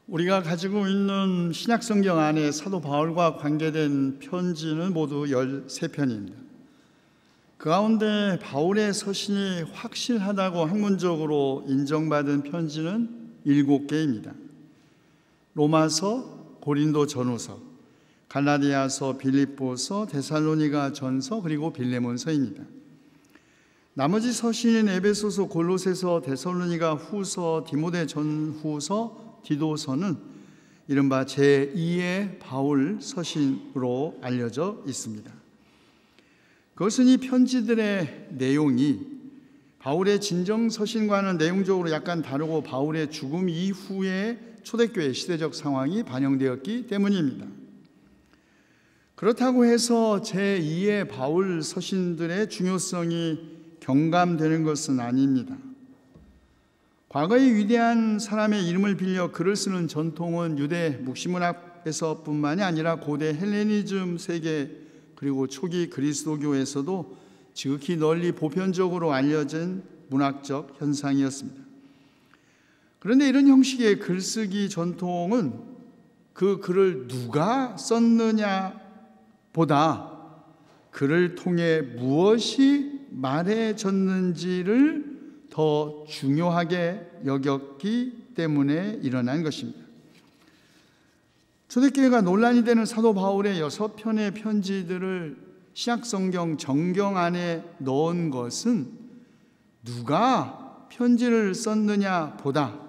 우리가 가지고 있는 신약 성경 안에 사도 바울과 관계된 편지는 모두 13편입니다. 그 가운데 바울의 서신이 확실하다고 학문적으로 인정받은 편지는 7개입니다. 로마서, 고린도 전후서, 갈라디아서, 빌립보서, 데살로니가 전서, 그리고 빌레몬서입니다. 나머지 서신인 에베소서, 골로새서, 데살로니가 후서, 디모데 전후서, 디도서는 이른바 제2의 바울 서신으로 알려져 있습니다. 그것은 이 편지들의 내용이 바울의 진정 서신과는 내용적으로 약간 다르고 바울의 죽음 이후의 초대교회 시대적 상황이 반영되었기 때문입니다. 그렇다고 해서 제2의 바울 서신들의 중요성이 경감되는 것은 아닙니다. 과거의 위대한 사람의 이름을 빌려 글을 쓰는 전통은 유대 묵시문학에서뿐만이 아니라 고대 헬레니즘 세계 그리고 초기 그리스도교에서도 지극히 널리 보편적으로 알려진 문학적 현상이었습니다. 그런데 이런 형식의 글쓰기 전통은 그 글을 누가 썼느냐 보다 그를 통해 무엇이 말해졌는지를 더 중요하게 여겼기 때문에 일어난 것입니다. 초대교회가 논란이 되는 사도 바울의 6편의 편지들을 신약성경 정경 안에 넣은 것은 누가 편지를 썼느냐 보다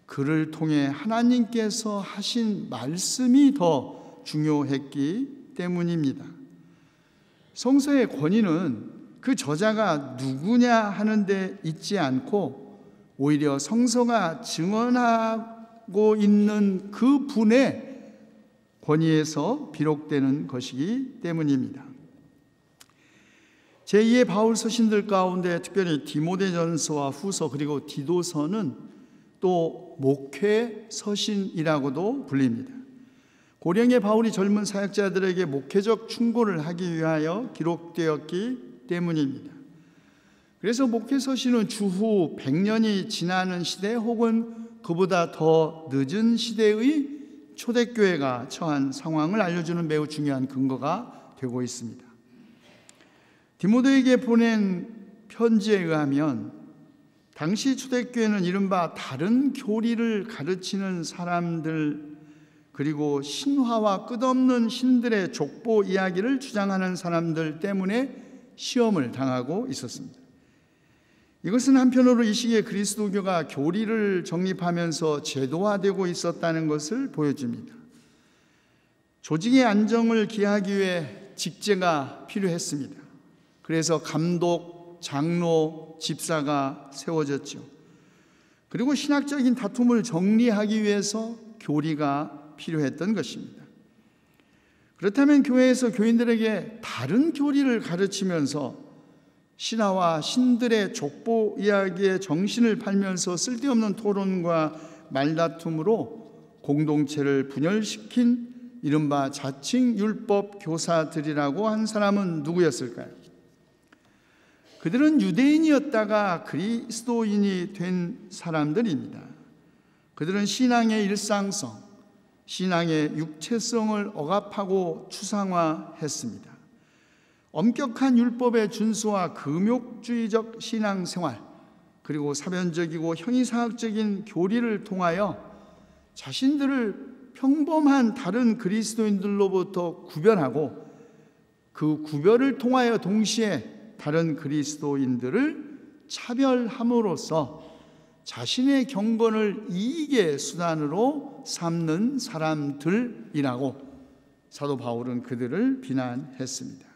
그를 통해 하나님께서 하신 말씀이 더 중요했기 때문입니다. 성서의 권위는 그 저자가 누구냐 하는 데 있지 않고 오히려 성서가 증언하고 있는 그 분의 권위에서 비록되는 것이기 때문입니다. 제2의 바울 서신들 가운데 특별히 디모데전서와 후서 그리고 디도서는 또 목회 서신이라고도 불립니다. 고령의 바울이 젊은 사역자들에게 목회적 충고를 하기 위하여 기록되었기 때문입니다. 그래서 목회서신은 주후 100년이 지나는 시대 혹은 그보다 더 늦은 시대의 초대교회가 처한 상황을 알려주는 매우 중요한 근거가 되고 있습니다. 디모데에게 보낸 편지에 의하면 당시 초대교회는 이른바 다른 교리를 가르치는 사람들 그리고 신화와 끝없는 신들의 족보 이야기를 주장하는 사람들 때문에 시험을 당하고 있었습니다. 이것은 한편으로 이 시기에 그리스도교가 교리를 정립하면서 제도화되고 있었다는 것을 보여줍니다. 조직의 안정을 기하기 위해 직제가 필요했습니다. 그래서 감독, 장로, 집사가 세워졌죠. 그리고 신학적인 다툼을 정리하기 위해서 교리가 필요했던 것입니다. 그렇다면 교회에서 교인들에게 다른 교리를 가르치면서 신화와 신들의 족보 이야기의 정신을 팔면서 쓸데없는 토론과 말다툼으로 공동체를 분열시킨 이른바 자칭 율법 교사들이라고 한 사람은 누구였을까요? 그들은 유대인이었다가 그리스도인이 된 사람들입니다. 그들은 신앙의 일상성, 신앙의 육체성을 억압하고 추상화했습니다. 엄격한 율법의 준수와 금욕주의적 신앙생활 그리고 사변적이고 형이상학적인 교리를 통하여 자신들을 평범한 다른 그리스도인들로부터 구별하고 그 구별을 통하여 동시에 다른 그리스도인들을 차별함으로써 자신의 경건을 이익의 수단으로 삼는 사람들이라고 사도 바울은 그들을 비난했습니다.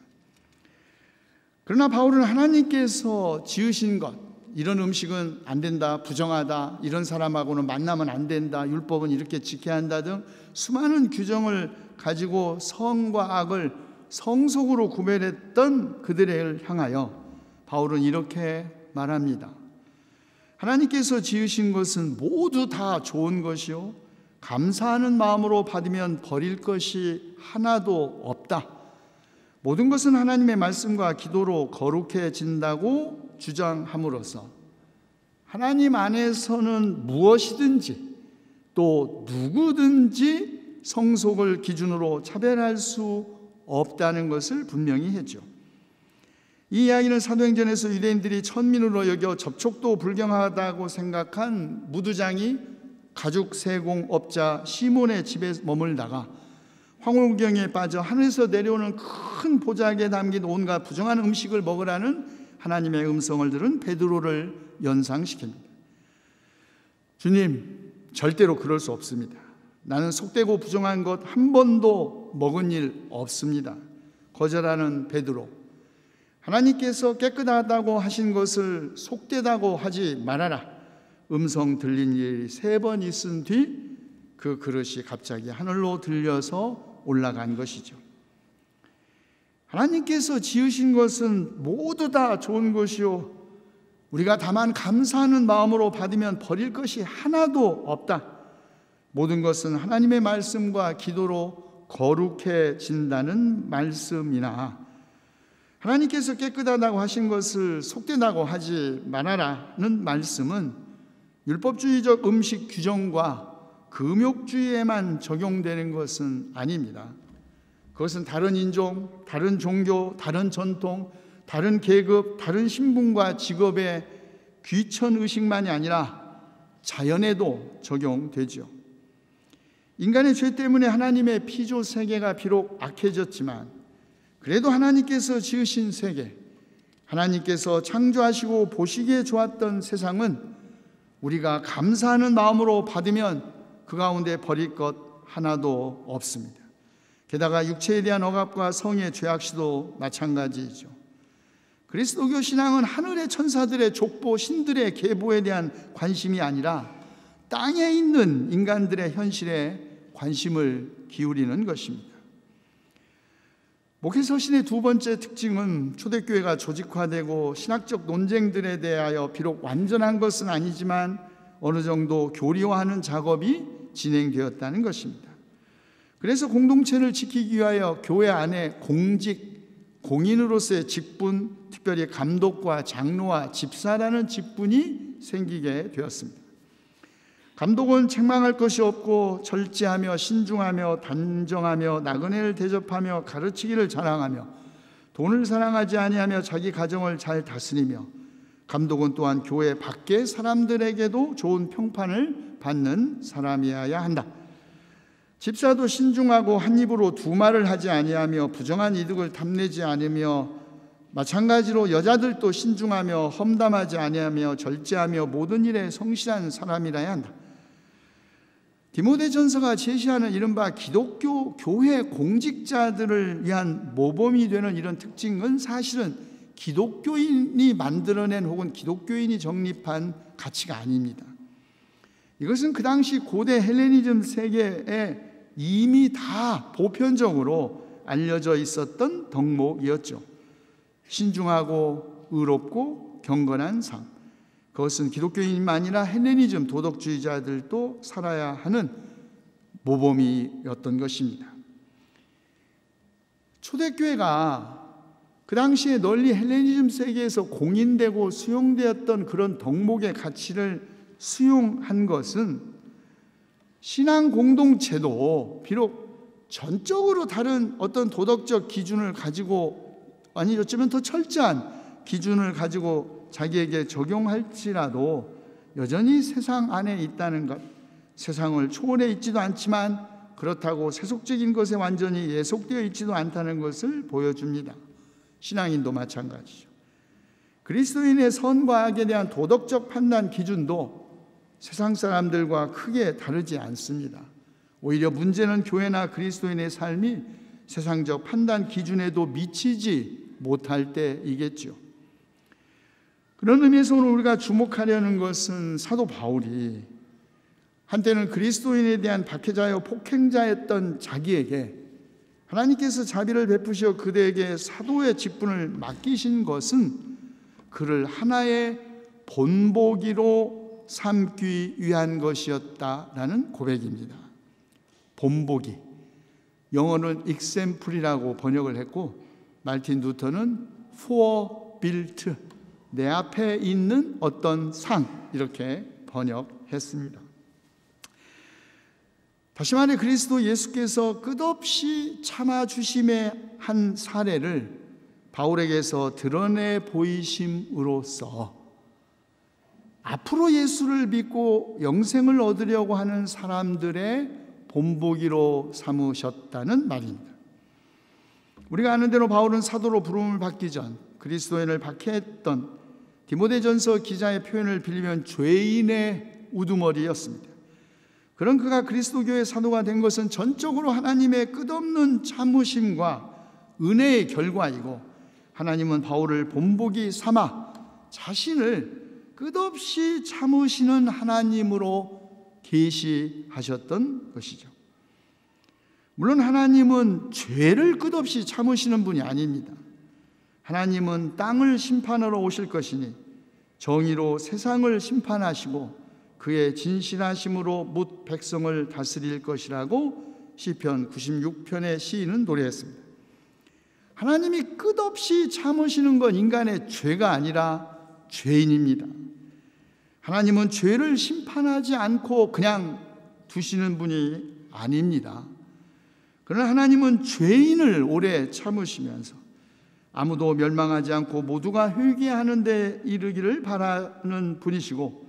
그러나 바울은 하나님께서 지으신 것, 이런 음식은 안 된다, 부정하다, 이런 사람하고는 만나면 안 된다, 율법은 이렇게 지켜야 한다 등 수많은 규정을 가지고 선과 악을 성속으로 구별했던 그들을 향하여 바울은 이렇게 말합니다. 하나님께서 지으신 것은 모두 다 좋은 것이요 감사하는 마음으로 받으면 버릴 것이 하나도 없다. 모든 것은 하나님의 말씀과 기도로 거룩해진다고 주장함으로써 하나님 안에서는 무엇이든지 또 누구든지 성속을 기준으로 차별할 수 없다는 것을 분명히 했죠. 이 이야기는 사도행전에서 유대인들이 천민으로 여겨 접촉도 불경하다고 생각한 무두장이 가죽 세공업자 시몬의 집에 머물다가 황홀경에 빠져 하늘에서 내려오는 큰 보자기에 담긴 온갖 부정한 음식을 먹으라는 하나님의 음성을 들은 베드로를 연상시킵니다. 주님, 절대로 그럴 수 없습니다. 나는 속되고 부정한 것 한 번도 먹은 일 없습니다. 거절하는 베드로. 하나님께서 깨끗하다고 하신 것을 속되다고 하지 말아라. 음성 들린 일이 3번 있은 뒤 그 그릇이 갑자기 하늘로 들려서 올라간 것이죠. 하나님께서 지으신 것은 모두 다 좋은 것이요, 우리가 다만 감사하는 마음으로 받으면 버릴 것이 하나도 없다. 모든 것은 하나님의 말씀과 기도로 거룩해진다는 말씀이나 하나님께서 깨끗하다고 하신 것을 속되다고 하지 말아라는 말씀은 율법주의적 음식 규정과 금욕주의에만 적용되는 것은 아닙니다. 그것은 다른 인종, 다른 종교, 다른 전통, 다른 계급, 다른 신분과 직업의 귀천의식만이 아니라 자연에도 적용되죠. 인간의 죄 때문에 하나님의 피조 세계가 비록 악해졌지만 그래도 하나님께서 지으신 세계, 하나님께서 창조하시고 보시기에 좋았던 세상은 우리가 감사하는 마음으로 받으면 그 가운데 버릴 것 하나도 없습니다. 게다가 육체에 대한 억압과 성의 죄악시도 마찬가지이죠. 그리스도교 신앙은 하늘의 천사들의 족보, 신들의 계보에 대한 관심이 아니라 땅에 있는 인간들의 현실에 관심을 기울이는 것입니다. 목회서신의 2번째 특징은 초대교회가 조직화되고 신학적 논쟁들에 대하여 비록 완전한 것은 아니지만 어느 정도 교리화하는 작업이 진행되었다는 것입니다. 그래서 공동체를 지키기 위하여 교회 안에 공인으로서의 직분, 특별히 감독과 장로와 집사라는 직분이 생기게 되었습니다. 감독은 책망할 것이 없고 절제하며 신중하며 단정하며 나그네를 대접하며 가르치기를 자랑하며 돈을 사랑하지 아니하며 자기 가정을 잘 다스리며, 감독은 또한 교회 밖의 사람들에게도 좋은 평판을 받는 사람이어야 한다. 집사도 신중하고 한 입으로 두 말을 하지 아니하며 부정한 이득을 탐내지 않으며, 마찬가지로 여자들도 신중하며 험담하지 아니하며 절제하며 모든 일에 성실한 사람이라야 한다. 디모데전서가 제시하는 이른바 기독교 교회 공직자들을 위한 모범이 되는 이런 특징은 사실은 기독교인이 만들어낸 혹은 기독교인이 정립한 가치가 아닙니다. 이것은 그 당시 고대 헬레니즘 세계에 이미 다 보편적으로 알려져 있었던 덕목이었죠. 신중하고 의롭고 경건한 삶, 그것은 기독교인뿐만 아니라 헬레니즘 도덕주의자들도 살아야 하는 모범이었던 것입니다. 초대교회가 그 당시에 널리 헬레니즘 세계에서 공인되고 수용되었던 그런 덕목의 가치를 수용한 것은 신앙 공동체도 비록 전적으로 다른 어떤 도덕적 기준을 가지고, 아니 어쩌면 더 철저한 기준을 가지고 자기에게 적용할지라도 여전히 세상 안에 있다는 것, 세상을 초월해 있지도 않지만 그렇다고 세속적인 것에 완전히 예속되어 있지도 않다는 것을 보여줍니다. 신앙인도 마찬가지죠. 그리스도인의 선과 악에 대한 도덕적 판단 기준도 세상 사람들과 크게 다르지 않습니다. 오히려 문제는 교회나 그리스도인의 삶이 세상적 판단 기준에도 미치지 못할 때이겠죠. 그런 의미에서 오늘 우리가 주목하려는 것은 사도 바울이 한때는 그리스도인에 대한 박해자여 폭행자였던 자기에게 하나님께서 자비를 베푸시어 그대에게 사도의 직분을 맡기신 것은 그를 하나의 본보기로 삼기 위한 것이었다라는 고백입니다. 본보기, 영어는 example이라고 번역을 했고 말틴 루터는 forebuilt, 내 앞에 있는 어떤 상, 이렇게 번역했습니다. 다시 말해 그리스도 예수께서 끝없이 참아주심의 한 사례를 바울에게서 드러내 보이심으로써 앞으로 예수를 믿고 영생을 얻으려고 하는 사람들의 본보기로 삼으셨다는 말입니다. 우리가 아는 대로 바울은 사도로 부름을 받기 전 그리스도인을 박해했던 디모데전서 기자의 표현을 빌리면 죄인의 우두머리였습니다. 그런 그가 그리스도교의 사도가 된 것은 전적으로 하나님의 끝없는 참으심과 은혜의 결과이고, 하나님은 바울을 본보기 삼아 자신을 끝없이 참으시는 하나님으로 계시하셨던 것이죠. 물론 하나님은 죄를 끝없이 참으시는 분이 아닙니다. 하나님은 땅을 심판하러 오실 것이니 정의로 세상을 심판하시고 그의 진실하심으로 뭇 백성을 다스릴 것이라고 시편 96편의 시인은 노래했습니다. 하나님이 끝없이 참으시는 건 인간의 죄가 아니라 죄인입니다. 하나님은 죄를 심판하지 않고 그냥 두시는 분이 아닙니다. 그러나 하나님은 죄인을 오래 참으시면서 아무도 멸망하지 않고 모두가 회개하는 데 이르기를 바라는 분이시고,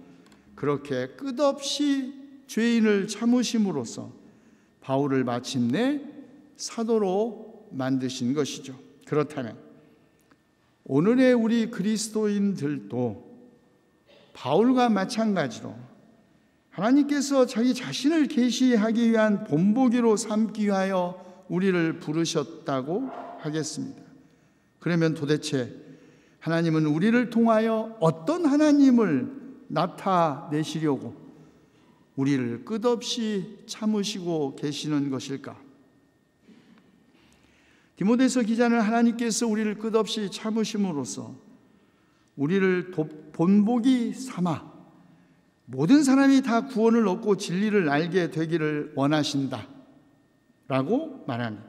그렇게 끝없이 죄인을 참으심으로써 바울을 마침내 사도로 만드신 것이죠. 그렇다면 오늘의 우리 그리스도인들도 바울과 마찬가지로 하나님께서 자기 자신을 계시하기 위한 본보기로 삼기 위하여 우리를 부르셨다고 하겠습니다. 그러면 도대체 하나님은 우리를 통하여 어떤 하나님을 나타내시려고 우리를 끝없이 참으시고 계시는 것일까? 디모데서 기자는 하나님께서 우리를 끝없이 참으심으로써 우리를 본보기 삼아 모든 사람이 다 구원을 얻고 진리를 알게 되기를 원하신다 라고 말합니다.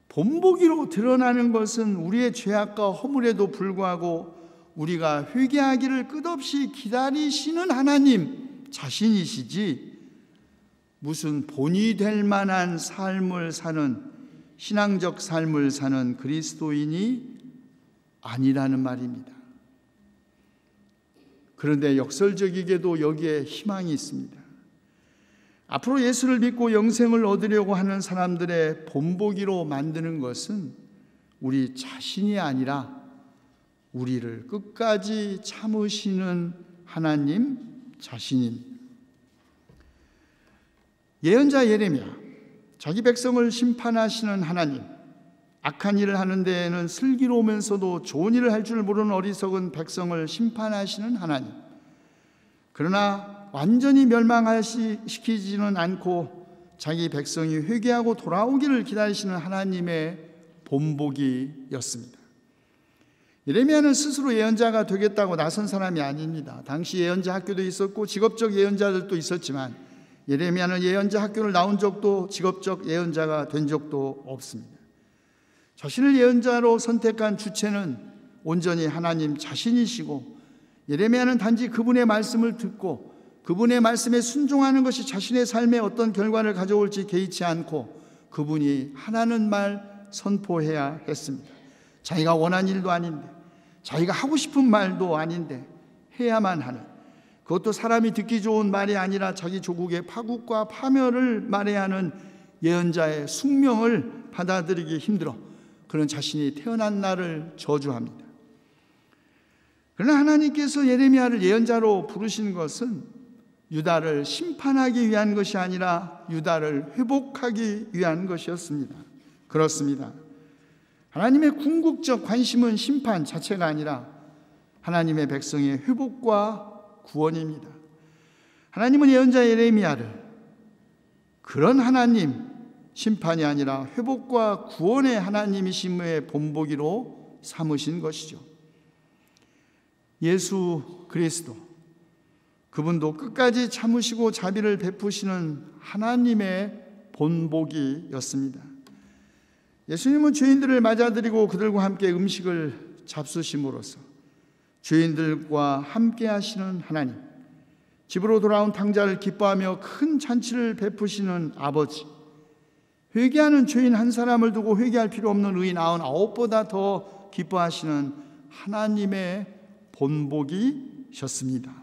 본보기로 드러나는 것은 우리의 죄악과 허물에도 불구하고 우리가 회개하기를 끝없이 기다리시는 하나님 자신이시지, 무슨 본이 될 만한 삶을 사는, 신앙적 삶을 사는 그리스도인이 아니라는 말입니다. 그런데 역설적이게도 여기에 희망이 있습니다. 앞으로 예수를 믿고 영생을 얻으려고 하는 사람들의 본보기로 만드는 것은 우리 자신이 아니라 우리를 끝까지 참으시는 하나님 자신입니다. 예언자 예레미야, 자기 백성을 심판하시는 하나님, 악한 일을 하는 데에는 슬기로우면서도 좋은 일을 할 줄 모르는 어리석은 백성을 심판하시는 하나님, 그러나 완전히 멸망시키지는 않고 자기 백성이 회개하고 돌아오기를 기다리시는 하나님의 본보기였습니다. 예레미야는 스스로 예언자가 되겠다고 나선 사람이 아닙니다. 당시 예언자 학교도 있었고 직업적 예언자들도 있었지만 예레미야는 예언자 학교를 나온 적도 직업적 예언자가 된 적도 없습니다. 자신을 예언자로 선택한 주체는 온전히 하나님 자신이시고, 예레미야는 단지 그분의 말씀을 듣고 그분의 말씀에 순종하는 것이 자신의 삶에 어떤 결과를 가져올지 개의치 않고 그분이 하라는 말 선포해야 했습니다. 자기가 원한 일도 아닌데, 자기가 하고 싶은 말도 아닌데 해야만 하는, 그것도 사람이 듣기 좋은 말이 아니라 자기 조국의 파국과 파멸을 말해야 하는 예언자의 숙명을 받아들이기 힘들어 그런 자신이 태어난 날을 저주합니다. 그러나 하나님께서 예레미야를 예언자로 부르신 것은 유다를 심판하기 위한 것이 아니라 유다를 회복하기 위한 것이었습니다. 그렇습니다. 하나님의 궁극적 관심은 심판 자체가 아니라 하나님의 백성의 회복과 구원입니다. 하나님은 예언자 예레미야를 그런 하나님, 심판이 아니라 회복과 구원의 하나님이심의 본보기로 삼으신 것이죠. 예수 그리스도, 그분도 끝까지 참으시고 자비를 베푸시는 하나님의 본보기였습니다. 예수님은 죄인들을 맞아들이고 그들과 함께 음식을 잡수심으로써 죄인들과 함께 하시는 하나님, 집으로 돌아온 탕자를 기뻐하며 큰 잔치를 베푸시는 아버지, 회개하는 죄인 한 사람을 두고 회개할 필요 없는 의인 99보다 더 기뻐하시는 하나님의 본복이셨습니다.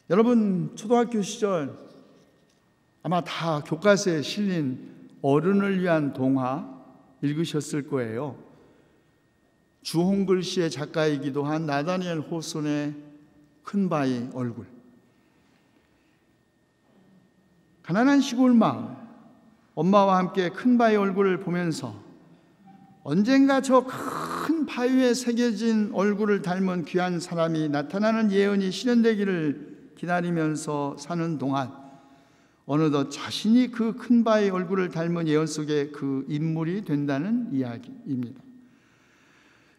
여러분, 초등학교 시절 아마 다 교과서에 실린 어른을 위한 동화 읽으셨을 거예요. 주홍글 씨의 작가이기도 한 나다니엘 호손의 큰바위 얼굴. 가난한 시골 마을, 엄마와 함께 큰바위 얼굴을 보면서 언젠가 저 큰 바위에 새겨진 얼굴을 닮은 귀한 사람이 나타나는 예언이 실현되기를 기다리면서 사는 동안 어느덧 자신이 그 큰 바위 얼굴을 닮은 예언 속의 그 인물이 된다는 이야기입니다.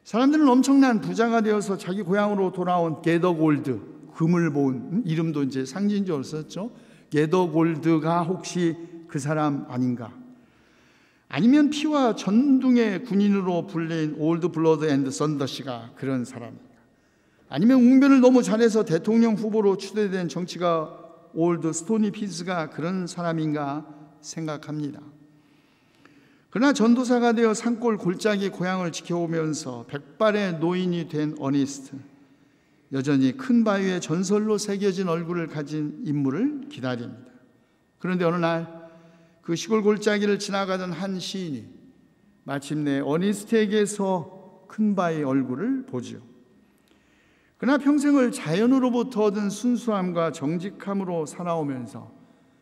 사람들은 엄청난 부자가 되어서 자기 고향으로 돌아온 게더골드, 금을 모은, 이름도 이제 상징적으로 썼죠. 게더골드가 혹시 그 사람 아닌가? 아니면 피와 전둥의 군인으로 불린 올드 블러드 앤드 썬더씨가 그런 사람인가? 아니면 웅변을 너무 잘해서 대통령 후보로 추대된 정치가 올드 스토니 피즈가 그런 사람인가 생각합니다. 그러나 전도사가 되어 산골 골짜기 고향을 지켜오면서 백발의 노인이 된 어니스트, 여전히 큰 바위에 전설로 새겨진 얼굴을 가진 인물을 기다립니다. 그런데 어느 날 그 시골 골짜기를 지나가던 한 시인이 마침내 어니스트에게서 큰 바위 얼굴을 보지요. 그러나 평생을 자연으로부터 얻은 순수함과 정직함으로 살아오면서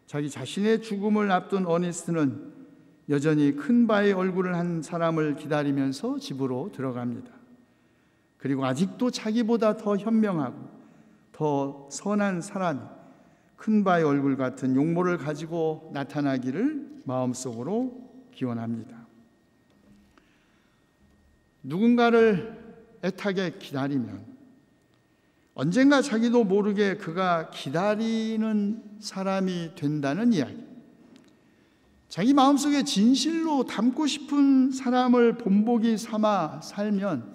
자기 자신의 죽음을 앞둔 어니스트는 여전히 큰 바위 얼굴을 한 사람을 기다리면서 집으로 들어갑니다. 그리고 아직도 자기보다 더 현명하고 더 선한 사람이 큰 바위 얼굴 같은 용모를 가지고 나타나기를 마음속으로 기원합니다. 누군가를 애타게 기다리면 언젠가 자기도 모르게 그가 기다리는 사람이 된다는 이야기. 자기 마음속에 진실로 담고 싶은 사람을 본보기 삼아 살면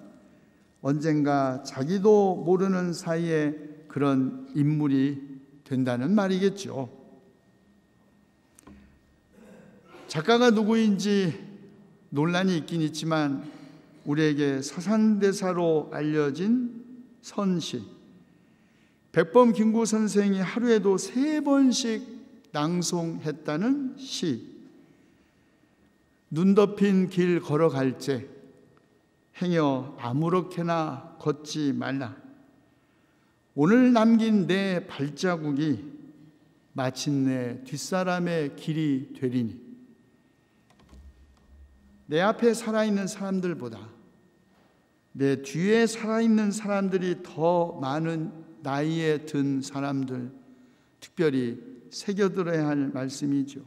언젠가 자기도 모르는 사이에 그런 인물이 된다는 말이겠죠. 작가가 누구인지 논란이 있긴 있지만 우리에게 서산대사로 알려진 선시, 백범 김구 선생이 하루에도 3번씩 낭송했다는 시, 눈 덮인 길 걸어갈 때 행여 아무렇게나 걷지 말라. 오늘 남긴 내 발자국이 마침내 뒷사람의 길이 되리니. 내 앞에 살아있는 사람들보다 내 뒤에 살아있는 사람들이 더 많은 나이에 든 사람들, 특별히 새겨들어야 할 말씀이죠.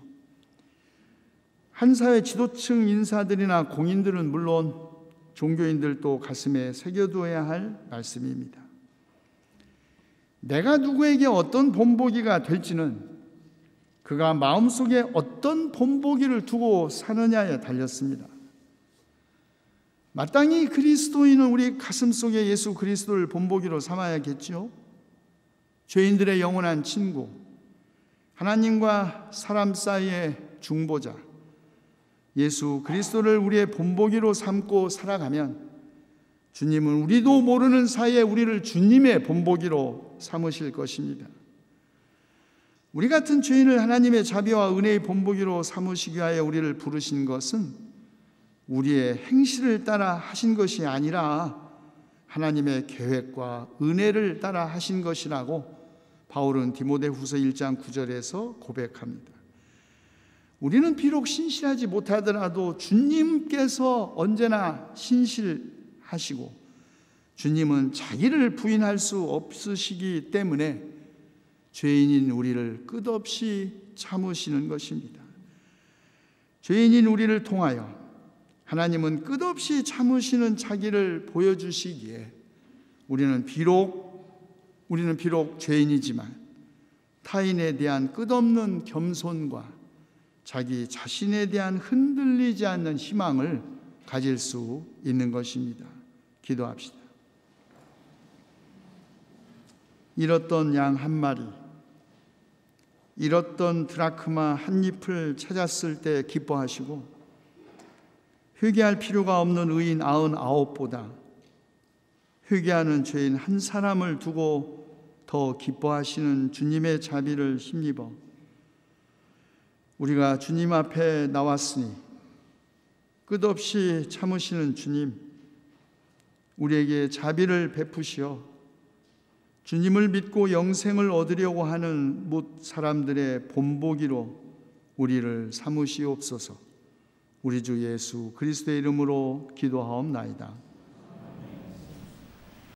한 사회 지도층 인사들이나 공인들은 물론 종교인들도 가슴에 새겨두어야 할 말씀입니다. 내가 누구에게 어떤 본보기가 될지는 그가 마음속에 어떤 본보기를 두고 사느냐에 달렸습니다. 마땅히 그리스도인은 우리 가슴속에 예수 그리스도를 본보기로 삼아야겠죠. 죄인들의 영원한 친구, 하나님과 사람 사이의 중보자, 예수 그리스도를 우리의 본보기로 삼고 살아가면 주님은 우리도 모르는 사이에 우리를 주님의 본보기로 삼으실 것입니다. 우리 같은 죄인을 하나님의 자비와 은혜의 본보기로 삼으시기 위하여 우리를 부르신 것은 우리의 행실을 따라 하신 것이 아니라 하나님의 계획과 은혜를 따라 하신 것이라고 바울은 디모데후서 1장 9절에서 고백합니다. 우리는 비록 신실하지 못하더라도 주님께서 언제나 신실하시고 주님은 자기를 부인할 수 없으시기 때문에 죄인인 우리를 끝없이 참으시는 것입니다. 죄인인 우리를 통하여 하나님은 끝없이 참으시는 자기를 보여주시기에 우리는 비록 죄인이지만 타인에 대한 끝없는 겸손과 자기 자신에 대한 흔들리지 않는 희망을 가질 수 있는 것입니다. 기도합시다. 잃었던 양 한 마리, 잃었던 드라크마 한 잎을 찾았을 때 기뻐하시고, 회개할 필요가 없는 의인 99보다 회개하는 죄인 한 사람을 두고 더 기뻐하시는 주님의 자비를 힘입어 우리가 주님 앞에 나왔으니 끝없이 참으시는 주님, 우리에게 자비를 베푸시어 주님을 믿고 영생을 얻으려고 하는 못 사람들의 본보기로 우리를 삼으시옵소서. 우리 주 예수 그리스도의 이름으로 기도하옵나이다.